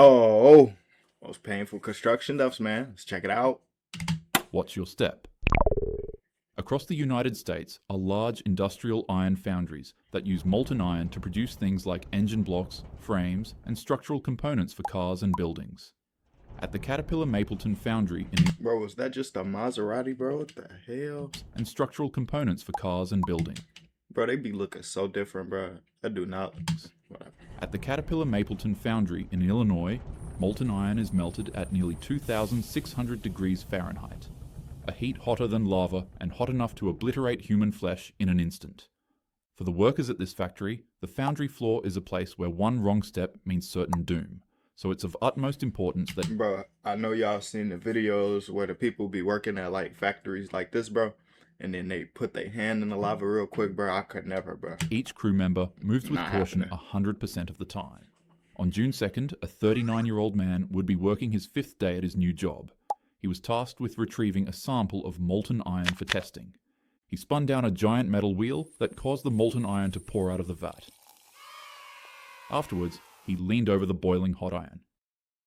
Oh, most painful construction deaths, man. Let's check it out. Watch your step. Across the United States are large industrial iron foundries that use molten iron to produce things like engine blocks, frames, and structural components for cars and buildings. At the Caterpillar Mapleton foundry in Bro, was that just a Maserati, bro? What the hell? and structural components for cars and building. Bro, they be looking so different, bro. I do not. Whatever. At the Caterpillar Mapleton foundry in Illinois, molten iron is melted at nearly 2,600 degrees Fahrenheit, a heat hotter than lava and hot enough to obliterate human flesh in an instant. For the workers at this factory, the foundry floor is a place where one wrong step means certain doom. So it's of utmost importance that... Bro, I know y'all seen the videos where the people be working at like factories like this, bro. And then they put their hand in the lava real quick, bro. I could never, bro. Each crew member moves with Not caution happening. 100% of the time. On June 2nd, a 39-year-old man would be working his 5th day at his new job. He was tasked with retrieving a sample of molten iron for testing. He spun down a giant metal wheel that caused the molten iron to pour out of the vat. Afterwards, he leaned over the boiling hot iron.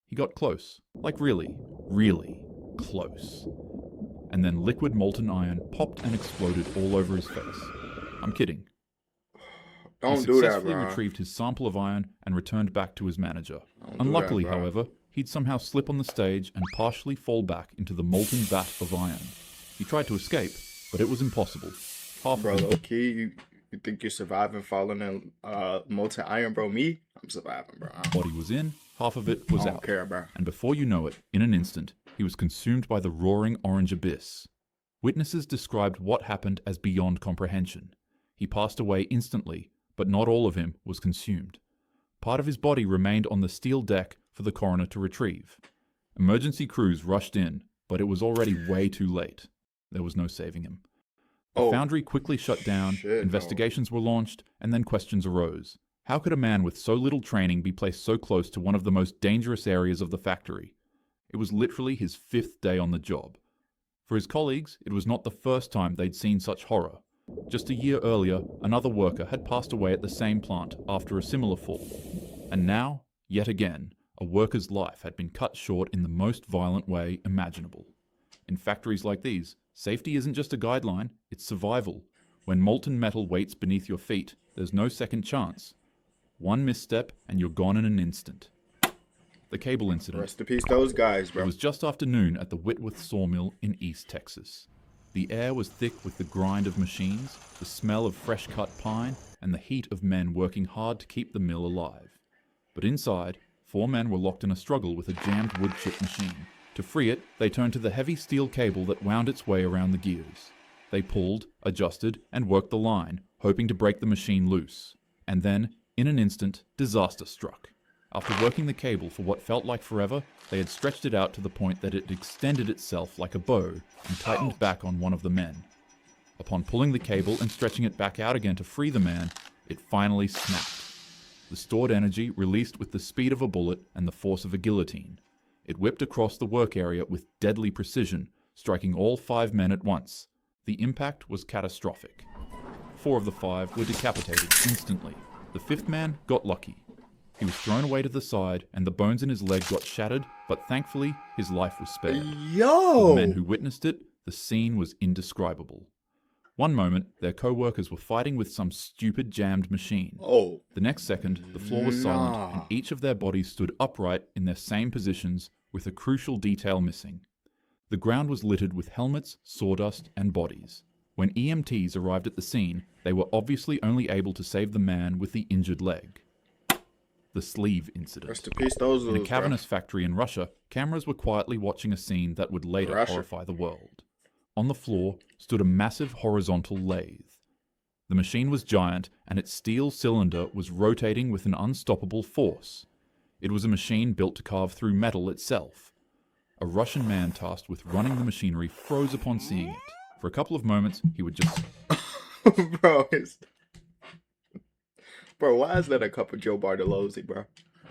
He got close, like really, really close. And then liquid molten iron popped and exploded all over his face. I'm kidding. Don't He do that, successfully bro. retrieved his sample of iron and returned back to his manager. Don't do Unluckily, that, bro. however, he'd somehow slip on the stage and partially fall back into the molten vat of iron. He tried to escape, but it was impossible. Half Bro, of his low key, you think you're surviving falling in molten iron, bro? Me? I'm surviving, bro. I body was in, half of it was don't out. care, bro. And before you know it, in an instant, he was consumed by the roaring orange abyss. Witnesses described what happened as beyond comprehension. He passed away instantly, but not all of him was consumed. Part of his body remained on the steel deck for the coroner to retrieve. Emergency crews rushed in, but it was already way too late. There was no saving him. The foundry quickly shut down, shit, investigations were launched, and then questions arose. How could a man with so little training be placed so close to one of the most dangerous areas of the factory? It was literally his 5th day on the job. For his colleagues, it was not the first time they'd seen such horror. Just a year earlier, another worker had passed away at the same plant after a similar fall. And now, yet again, a worker's life had been cut short in the most violent way imaginable. In factories like these, safety isn't just a guideline, it's survival. When molten metal waits beneath your feet, there's no second chance. One misstep and you're gone in an instant. The cable incident. Rest in peace, those guys, It bro. was just after noon at the Whitworth sawmill in East Texas. The air was thick with the grind of machines, the smell of fresh-cut pine, and the heat of men working hard to keep the mill alive. But inside, 4 men were locked in a struggle with a jammed wood chip machine. To free it, they turned to the heavy steel cable that wound its way around the gears. They pulled, adjusted, and worked the line, hoping to break the machine loose. And then, in an instant, disaster struck. After working the cable for what felt like forever, they had stretched it out to the point that it extended itself like a bow and tightened back on one of the men. Upon pulling the cable and stretching it back out again to free the man, it finally snapped. The stored energy released with the speed of a bullet and the force of a guillotine. It whipped across the work area with deadly precision, striking all 5 men at once. The impact was catastrophic. 4 of the 5 were decapitated instantly. The 5th man got lucky. He was thrown away to the side, and the bones in his leg got shattered, but thankfully, his life was spared. For Yo! the men who witnessed it, the scene was indescribable. One moment, their co-workers were fighting with some stupid jammed machine. Oh, The next second, the floor was silent, and each of their bodies stood upright in their same positions, with a crucial detail missing. The ground was littered with helmets, sawdust, and bodies. When EMTs arrived at the scene, they were obviously only able to save the man with the injured leg. The sleeve incident. rest in peace, those In a dudes, bro. cavernous factory in Russia, cameras were quietly watching a scene that would later Russia. horrify the world. On the floor stood a massive horizontal lathe. The machine was giant, and its steel cylinder was rotating with an unstoppable force. It was a machine built to carve through metal itself. A Russian man tasked with running the machinery froze upon seeing it. For a couple of moments, he would just Bro, bro, why is that a cup of Joe Bartolozzi, bro?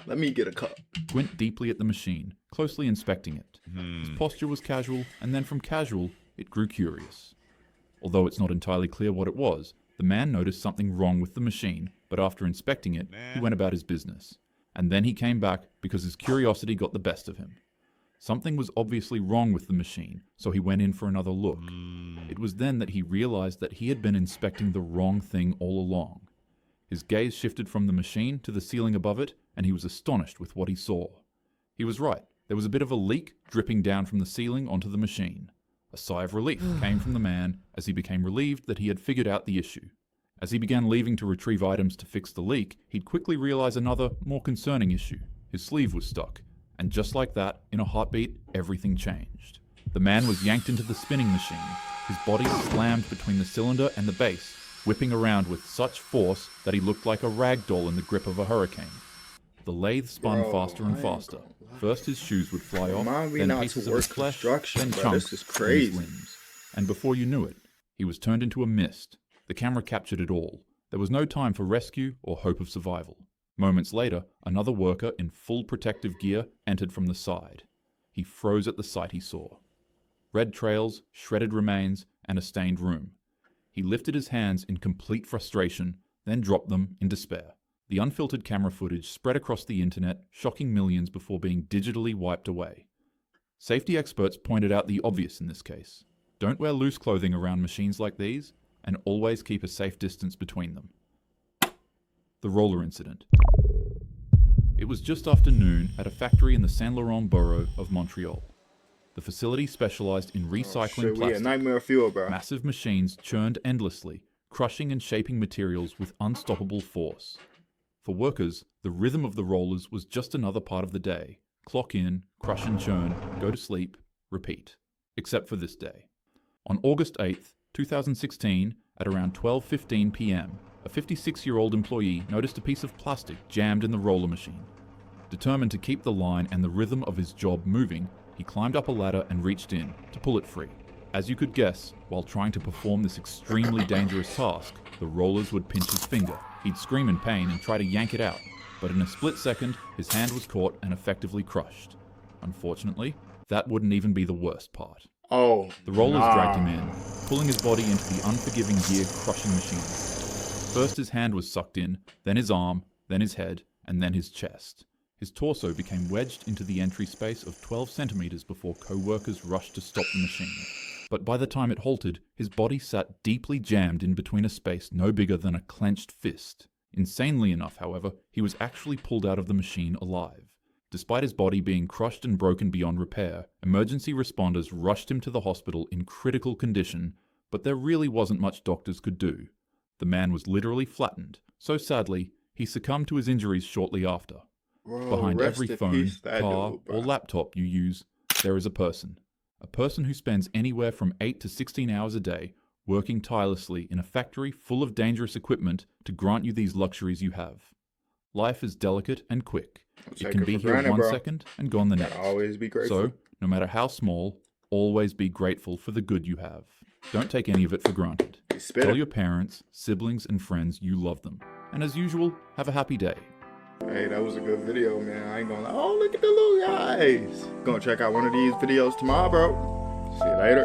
Let me get a cup. squint deeply at the machine, closely inspecting it. His posture was casual, and then from casual, it grew curious. Although it's not entirely clear what it was, the man noticed something wrong with the machine, but after inspecting it, he went about his business. and then he came back because his curiosity got the best of him. Something was obviously wrong with the machine, so he went in for another look. It was then that he realized that he had been inspecting the wrong thing all along. His gaze shifted from the machine to the ceiling above it, and he was astonished with what he saw. He was right. There was a bit of a leak dripping down from the ceiling onto the machine. A sigh of relief came from the man as he became relieved that he had figured out the issue. As he began leaving to retrieve items to fix the leak, he'd quickly realize another, more concerning issue. His sleeve was stuck. And just like that, in a heartbeat, everything changed. The man was yanked into the spinning machine. His body slammed between the cylinder and the base, whipping around with such force that he looked like a rag doll in the grip of a hurricane. The lathe spun faster and faster. First his shoes would fly off, then pieces of his flesh, then chunks from his limbs. And before you knew it, he was turned into a mist. The camera captured it all. There was no time for rescue or hope of survival. Moments later, another worker in full protective gear entered from the side. He froze at the sight he saw. Red trails, shredded remains, and a stained room. He lifted his hands in complete frustration, then dropped them in despair. The unfiltered camera footage spread across the internet, shocking millions before being digitally wiped away. Safety experts pointed out the obvious in this case. Don't wear loose clothing around machines like these, and always keep a safe distance between them. The roller incident. It was just after noon at a factory in the Saint Laurent borough of Montreal. The facility specialized in recycling plastic. Nightmare fuel, bro. Massive machines churned endlessly, crushing and shaping materials with unstoppable force. For workers, the rhythm of the rollers was just another part of the day. Clock in, crush and churn, go to sleep, repeat. Except for this day. On August 8th, 2016, at around 12:15 p.m., a 56-year-old employee noticed a piece of plastic jammed in the roller machine. Determined to keep the line and the rhythm of his job moving, he climbed up a ladder and reached in to pull it free. As you could guess, while trying to perform this extremely dangerous task, the rollers would pinch his finger. He'd scream in pain and try to yank it out, but in a split second, his hand was caught and effectively crushed. Unfortunately, that wouldn't even be the worst part. The rollers dragged him in, pulling his body into the unforgiving gear-crushing machine. First his hand was sucked in, then his arm, then his head, and then his chest. His torso became wedged into the entry space of 12 centimeters before co-workers rushed to stop the machine. But by the time it halted, his body sat deeply jammed in between a space no bigger than a clenched fist. Insanely enough, however, he was actually pulled out of the machine alive. Despite his body being crushed and broken beyond repair, emergency responders rushed him to the hospital in critical condition, but there really wasn't much doctors could do. The man was literally flattened, so sadly, he succumbed to his injuries shortly after. Behind every phone, car, or laptop you use, there is a person. A person who spends anywhere from 8 to 16 hours a day working tirelessly in a factory full of dangerous equipment to grant you these luxuries you have. Life is delicate and quick. It can be here one second and gone the next. Always be grateful. So, no matter how small, always be grateful for the good you have. Don't take any of it for granted. Tell your parents, siblings, and friends you love them. And as usual, have a happy day. Hey, that was a good video, man. I ain't gonna lie. Oh, look at the little guys. Gonna check out one of these videos tomorrow, bro. See you later.